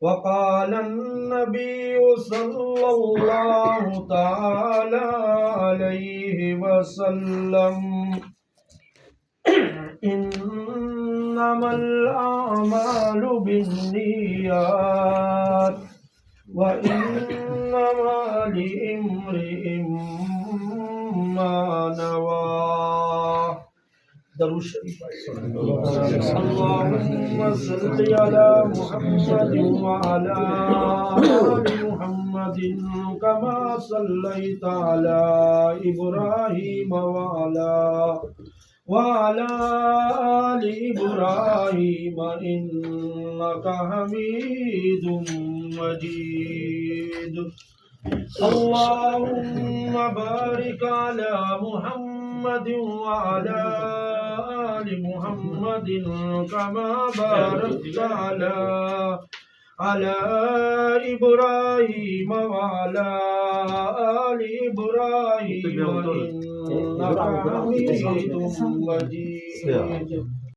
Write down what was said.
وقال النبي صلى الله تعالى عليه وسلم إنما الأعمال بالنيات وإنما لامرئ ما نوى. درود شریف اللهم صل على محمد وعلى آل محمد كما صليت على إبراهيم وعلى آل إبراهيم إنك حميد مجيد. اللهم بارك على محمد وعلى آل محمد كما باركت على إبراهيم وعلى آل إبراهيم إنك حميد مجيد.